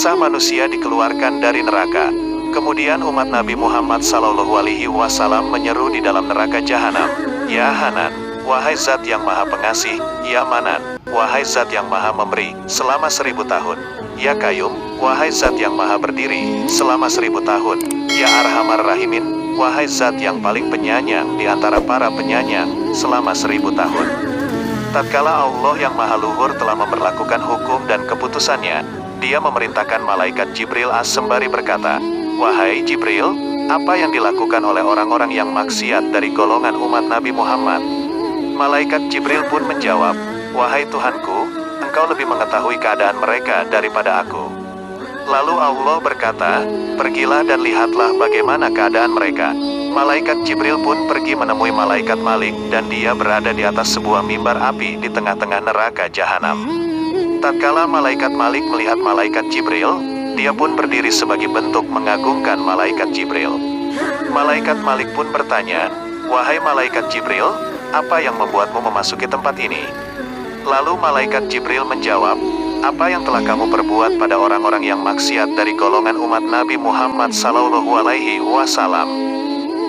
Bangsa manusia dikeluarkan dari neraka. Kemudian umat Nabi Muhammad SAW menyeru di dalam neraka jahanam, "Ya Hanan, wahai Zat yang Maha Pengasih, Ya Manan, wahai Zat yang Maha Memberi, selama 1000 tahun. Ya Qayyum, wahai Zat yang Maha Berdiri, selama 1000 tahun. Ya Arhamar Rahimin, wahai Zat yang paling penyayang di antara para penyayang, selama 1000 tahun." Tatkala Allah yang Maha Luhur telah memberlakukan hukum dan keputusannya, Dia memerintahkan malaikat Jibril sembari berkata, "Wahai Jibril, apa yang dilakukan oleh orang-orang yang maksiat dari golongan umat Nabi Muhammad?" Malaikat Jibril pun menjawab, "Wahai Tuhanku, Engkau lebih mengetahui keadaan mereka daripada aku." Lalu Allah berkata, "Pergilah dan lihatlah bagaimana keadaan mereka." Malaikat Jibril pun pergi menemui malaikat Malik, dan dia berada di atas sebuah mimbar api di tengah-tengah neraka jahanam. Tatkala malaikat Malik melihat malaikat Jibril, dia pun berdiri sebagai bentuk mengagungkan malaikat Jibril. Malaikat Malik pun bertanya, "Wahai malaikat Jibril, apa yang membuatmu memasuki tempat ini?" Lalu malaikat Jibril menjawab, "Apa yang telah kamu perbuat pada orang-orang yang maksiat dari golongan umat Nabi Muhammad SAW?"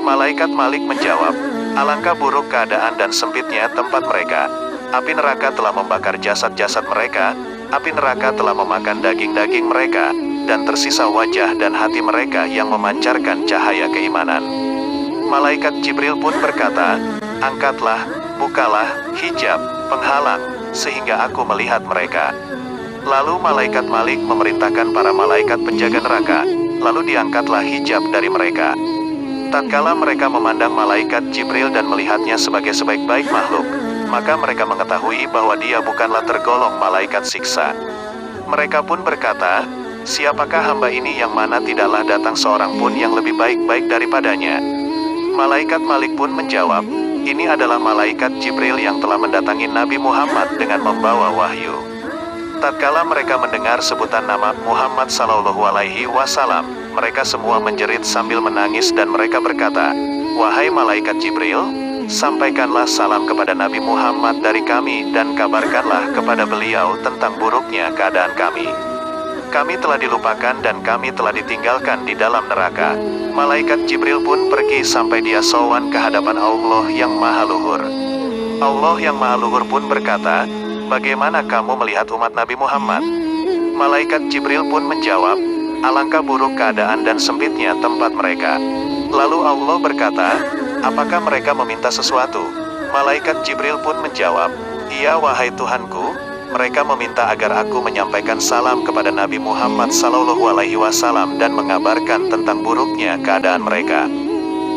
Malaikat Malik menjawab, "Alangkah buruk keadaan dan sempitnya tempat mereka. Api neraka telah membakar jasad-jasad mereka, api neraka telah memakan daging-daging mereka, dan tersisa wajah dan hati mereka yang memancarkan cahaya keimanan." Malaikat Jibril pun berkata, "Angkatlah, bukalah hijab penghalang, sehingga aku melihat mereka." Lalu malaikat Malik memerintahkan para malaikat penjaga neraka, lalu diangkatlah hijab dari mereka. Tatkala mereka memandang malaikat Jibril dan melihatnya sebagai sebaik-baik makhluk, maka mereka mengetahui bahwa dia bukanlah tergolong malaikat siksa. Mereka pun berkata, "Siapakah hamba ini yang mana tidaklah datang seorang pun yang lebih baik-baik daripadanya?" Malaikat Malik pun menjawab, "Ini adalah malaikat Jibril yang telah mendatangi Nabi Muhammad dengan membawa wahyu." Tatkala mereka mendengar sebutan nama Muhammad SAW, mereka semua menjerit sambil menangis dan mereka berkata, "Wahai malaikat Jibril, sampaikanlah salam kepada Nabi Muhammad dari kami dan kabarkanlah kepada beliau tentang buruknya keadaan kami. Kami telah dilupakan dan kami telah ditinggalkan di dalam neraka." Malaikat Jibril pun pergi sampai dia sowan ke hadapan Allah yang Maha Luhur. Allah yang Maha Luhur pun berkata, "Bagaimana kamu melihat umat Nabi Muhammad?" Malaikat Jibril pun menjawab, "Alangkah buruk keadaan dan sempitnya tempat mereka." Lalu Allah berkata, "Apakah mereka meminta sesuatu?" Malaikat Jibril pun menjawab, "Iya wahai Tuhanku, mereka meminta agar aku menyampaikan salam kepada Nabi Muhammad SAW dan mengabarkan tentang buruknya keadaan mereka."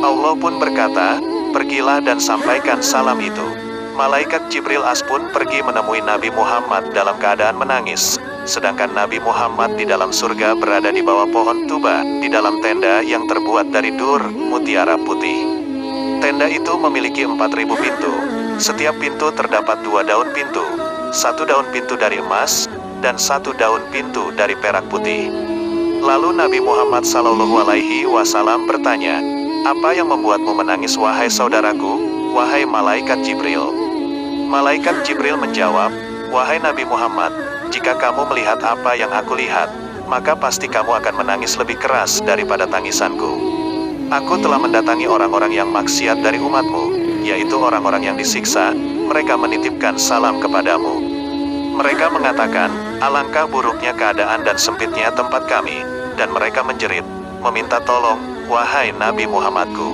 Allah pun berkata, "Pergilah dan sampaikan salam itu." Malaikat Jibril pun pergi menemui Nabi Muhammad dalam keadaan menangis, sedangkan Nabi Muhammad di dalam surga berada di bawah pohon tuba, di dalam tenda yang terbuat dari dur, mutiara putih. Tenda itu memiliki 4000 pintu. Setiap pintu terdapat 2 daun pintu, 1 daun pintu dari emas, dan 1 daun pintu dari perak putih. Lalu Nabi Muhammad SAW bertanya, "Apa yang membuatmu menangis wahai saudaraku, wahai malaikat Jibril?" Malaikat Jibril menjawab, "Wahai Nabi Muhammad, jika kamu melihat apa yang aku lihat, maka pasti kamu akan menangis lebih keras daripada tangisanku. Aku telah mendatangi orang-orang yang maksiat dari umatmu, yaitu orang-orang yang disiksa, mereka menitipkan salam kepadamu. Mereka mengatakan, alangkah buruknya keadaan dan sempitnya tempat kami, dan mereka menjerit, meminta tolong, wahai Nabi Muhammadku."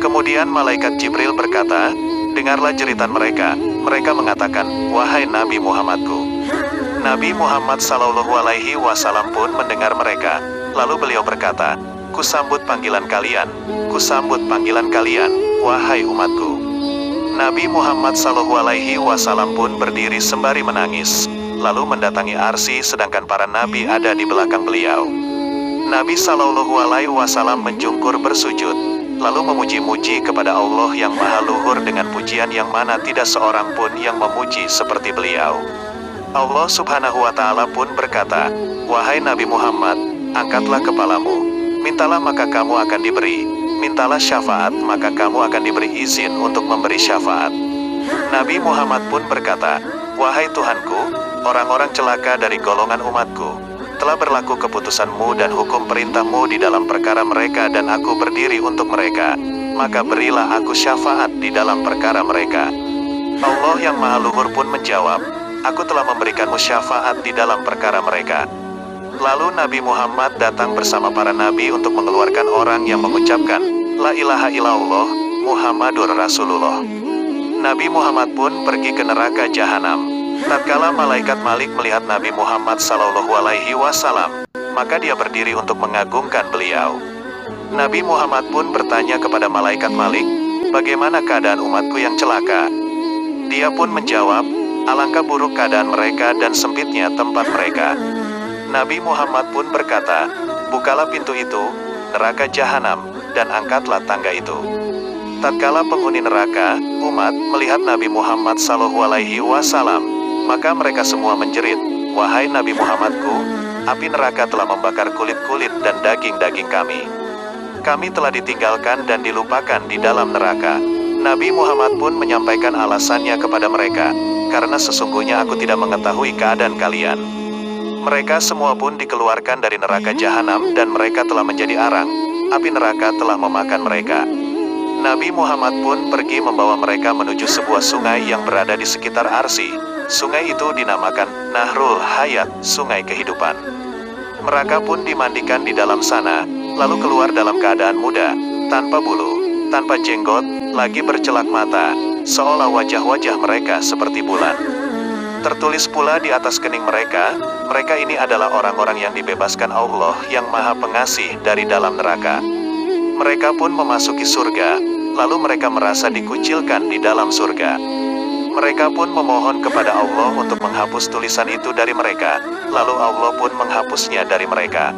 Kemudian malaikat Jibril berkata, "Dengarlah jeritan mereka." Mereka mengatakan, "Wahai Nabi Muhammadku." Nabi Muhammad SAW pun mendengar mereka. Lalu beliau berkata, "Kusambut panggilan kalian, kusambut panggilan kalian, wahai umatku." Nabi Muhammad SAW pun berdiri sembari menangis, lalu mendatangi arsy sedangkan para nabi ada di belakang beliau. Nabi SAW menjungkur bersujud, lalu memuji-muji kepada Allah yang Maha Luhur dengan pujian yang mana tidak seorang pun yang memuji seperti beliau. Allah Subhanahu wa Ta'ala pun berkata, "Wahai Nabi Muhammad, angkatlah kepalamu, mintalah maka kamu akan diberi, mintalah syafaat maka kamu akan diberi izin untuk memberi syafaat." Nabi Muhammad pun berkata, "Wahai Tuhanku, orang-orang celaka dari golongan umatku, telah berlaku keputusanmu dan hukum perintahmu di dalam perkara mereka dan aku berdiri untuk mereka. Maka berilah aku syafaat di dalam perkara mereka. Allah yang Maha Luhur pun menjawab, aku telah memberikanmu syafaat di dalam perkara mereka. Lalu Nabi Muhammad datang bersama para nabi untuk mengeluarkan orang yang mengucapkan, La ilaha illallah, Muhammadur Rasulullah. Nabi Muhammad pun pergi ke neraka jahanam. Tatkala malaikat Malik melihat Nabi Muhammad SAW, maka dia berdiri untuk mengagungkan beliau. Nabi Muhammad pun bertanya kepada malaikat Malik, bagaimana keadaan umatku yang celaka? Dia pun menjawab, alangkah buruk keadaan mereka dan sempitnya tempat mereka. Nabi Muhammad pun berkata, bukalah pintu itu, neraka jahanam, dan angkatlah tangga itu. Tatkala penghuni neraka, umat, melihat Nabi Muhammad SAW, maka mereka semua menjerit, wahai Nabi Muhammadku, api neraka telah membakar kulit-kulit dan daging-daging kami. Kami telah ditinggalkan dan dilupakan di dalam neraka. Nabi Muhammad pun menyampaikan alasannya kepada mereka, karena sesungguhnya aku tidak mengetahui keadaan kalian. Mereka semua pun dikeluarkan dari neraka jahanam dan mereka telah menjadi arang. Api neraka telah memakan mereka. Nabi Muhammad pun pergi membawa mereka menuju sebuah sungai yang berada di sekitar Arsy. Sungai itu dinamakan Nahrul Hayat, sungai kehidupan. Mereka pun dimandikan di dalam sana, lalu keluar dalam keadaan muda, tanpa bulu, tanpa jenggot, lagi bercelak mata, seolah wajah-wajah mereka seperti bulan. Tertulis pula di atas kening mereka ini adalah orang-orang yang dibebaskan Allah yang Maha Pengasih dari dalam neraka. Mereka pun memasuki surga, lalu mereka merasa dikucilkan di dalam surga. Mereka pun memohon kepada Allah untuk menghapus tulisan itu dari mereka, lalu Allah pun menghapusnya dari mereka.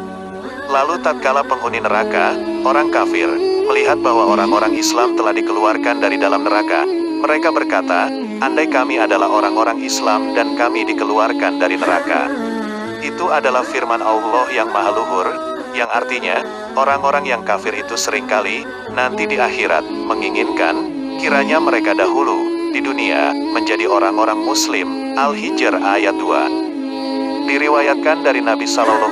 Lalu tatkala penghuni neraka, orang kafir, melihat bahwa orang-orang Islam telah dikeluarkan dari dalam neraka, mereka berkata, andai kami adalah orang-orang Islam dan kami dikeluarkan dari neraka. Itu adalah firman Allah yang Maha Luhur, yang artinya, orang-orang yang kafir itu seringkali, nanti di akhirat, menginginkan, kiranya mereka dahulu, di dunia, menjadi orang-orang Muslim. Al-Hijr ayat 2. Diriwayatkan dari Nabi SAW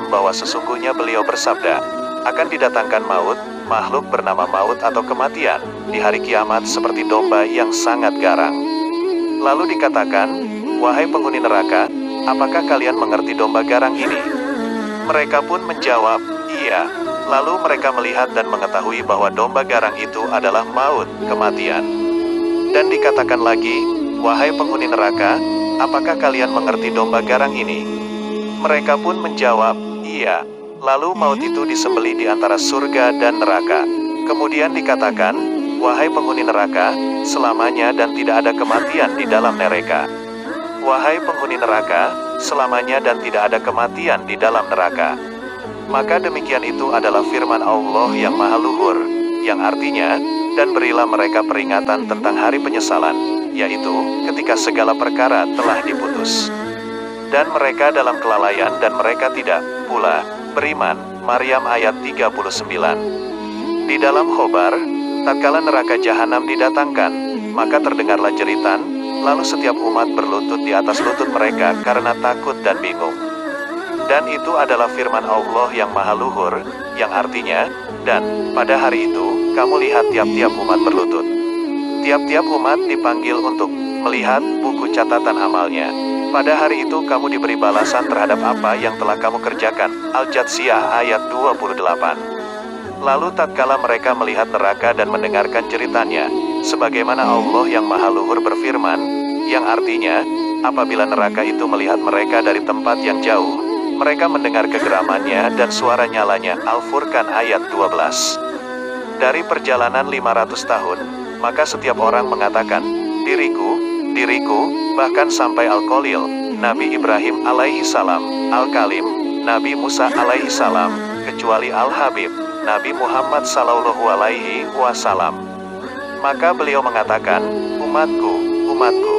bahwa sesungguhnya beliau bersabda, akan didatangkan maut, makhluk bernama maut atau kematian, di hari kiamat seperti domba yang sangat garang. Lalu dikatakan, wahai penghuni neraka, apakah kalian mengerti domba garang ini? Mereka pun menjawab, iya. Lalu mereka melihat dan mengetahui bahwa domba garang itu adalah maut, kematian. Dan dikatakan lagi, wahai penghuni neraka, apakah kalian mengerti domba garang ini? Mereka pun menjawab, iya. Lalu maut itu disembelih di antara surga dan neraka. Kemudian dikatakan, wahai penghuni neraka, selamanya dan tidak ada kematian di dalam neraka. Wahai penghuni neraka, selamanya dan tidak ada kematian di dalam neraka. Maka demikian itu adalah firman Allah yang Maha Luhur, yang artinya, dan berilah mereka peringatan tentang hari penyesalan, yaitu, ketika segala perkara telah diputus. Dan mereka dalam kelalaian dan mereka tidak, pula, beriman. Maryam ayat 39. Di dalam Khobar, tatkala neraka jahanam didatangkan, maka terdengarlah jeritan, lalu setiap umat berlutut di atas lutut mereka karena takut dan bingung. Dan itu adalah firman Allah yang Maha Luhur, yang artinya, dan, pada hari itu, kamu lihat tiap-tiap umat berlutut. Tiap-tiap umat dipanggil untuk melihat buku catatan amalnya. Pada hari itu kamu diberi balasan terhadap apa yang telah kamu kerjakan. Al-Jatsiyah ayat 28. Lalu tatkala mereka melihat neraka dan mendengarkan jeritannya, sebagaimana Allah yang Maha Luhur berfirman, yang artinya, apabila neraka itu melihat mereka dari tempat yang jauh, mereka mendengar kegeramannya dan suara nyalanya. Al-Furqan ayat 12. Dari perjalanan 500 tahun, maka setiap orang mengatakan, diriku, diriku, bahkan sampai Al-Khalil, Nabi Ibrahim alaihi salam, Al-Kalim, Nabi Musa alaihi salam, kecuali Al-Habib, Nabi Muhammad sallallahu alaihi wasallam. Maka beliau mengatakan, umatku, umatku,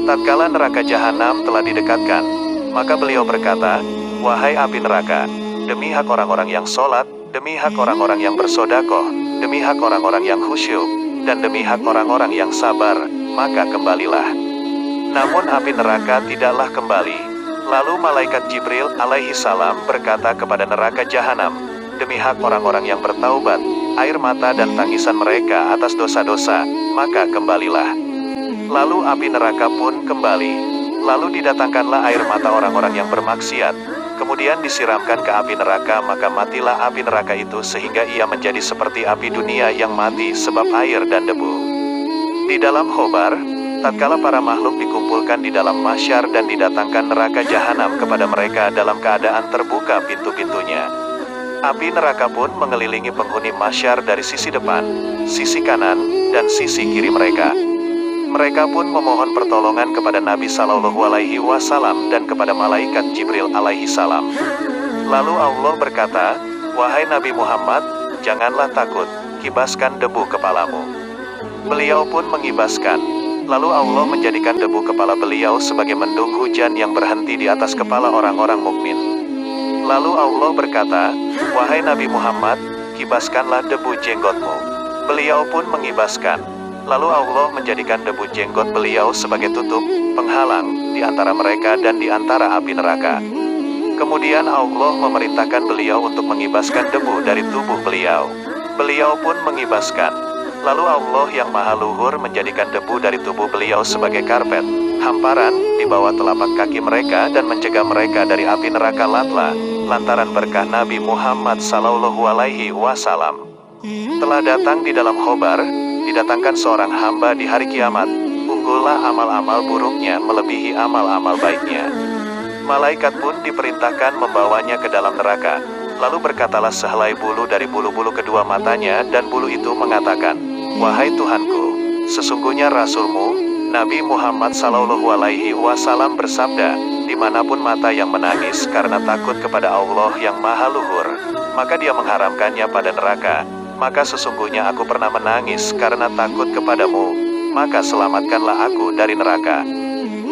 tatkala neraka jahanam telah didekatkan, maka beliau berkata, wahai api neraka, demi hak orang-orang yang sholat, demi hak orang-orang yang bersodakoh, demi hak orang-orang yang khusyuk, dan demi hak orang-orang yang sabar, maka kembalilah. Namun api neraka tidaklah kembali. Lalu malaikat Jibril alaihi salam berkata kepada neraka jahanam, demi hak orang-orang yang bertaubat, air mata dan tangisan mereka atas dosa-dosa, maka kembalilah. Lalu api neraka pun kembali. Lalu didatangkanlah air mata orang-orang yang bermaksiat, kemudian disiramkan ke api neraka, maka matilah api neraka itu sehingga ia menjadi seperti api dunia yang mati sebab air dan debu. Di dalam khobar, tatkala para makhluk dikumpulkan di dalam mahsyar dan didatangkan neraka jahanam kepada mereka dalam keadaan terbuka pintu-pintunya. Api neraka pun mengelilingi penghuni mahsyar dari sisi depan, sisi kanan, dan sisi kiri mereka. Mereka pun memohon pertolongan kepada Nabi Shallallahu Alaihi Wasallam dan kepada malaikat Jibril alaihi salam. Lalu Allah berkata, wahai Nabi Muhammad, janganlah takut, kibaskan debu kepalamu. Beliau pun mengibaskan. Lalu Allah menjadikan debu kepala beliau sebagai mendung hujan yang berhenti di atas kepala orang-orang mukmin. Lalu Allah berkata, wahai Nabi Muhammad, kibaskanlah debu jenggotmu. Beliau pun mengibaskan. Lalu Allah menjadikan debu jenggot beliau sebagai tutup, penghalang, di antara mereka dan di antara api neraka. Kemudian Allah memerintahkan beliau untuk mengibaskan debu dari tubuh beliau. Beliau pun mengibaskan. Lalu Allah yang maha luhur menjadikan debu dari tubuh beliau sebagai karpet, hamparan, di bawah telapak kaki mereka dan mencegah mereka dari api neraka latlah, lantaran berkah Nabi Muhammad Sallallahu Alaihi Wasallam. Telah datang di dalam khobar, didatangkan seorang hamba di hari kiamat, unggullah amal-amal buruknya melebihi amal-amal baiknya. Malaikat pun diperintahkan membawanya ke dalam neraka. Lalu berkatalah sehelai bulu dari bulu-bulu kedua matanya dan bulu itu mengatakan, wahai Tuhanku, sesungguhnya Rasulmu, Nabi Muhammad Sallallahu Alaihi Wasallam bersabda, dimanapun mata yang menangis karena takut kepada Allah yang maha luhur, maka dia mengharamkannya pada neraka. Maka sesungguhnya aku pernah menangis karena takut kepadamu, maka selamatkanlah aku dari neraka.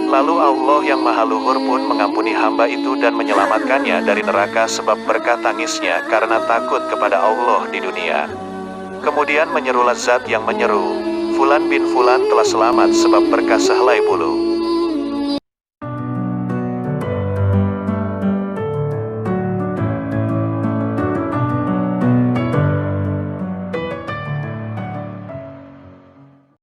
Lalu Allah yang maha luhur pun mengampuni hamba itu dan menyelamatkannya dari neraka sebab berkah tangisnya karena takut kepada Allah di dunia. Kemudian menyerulah zat yang menyeru, Fulan bin Fulan telah selamat sebab berkah sehelai bulu.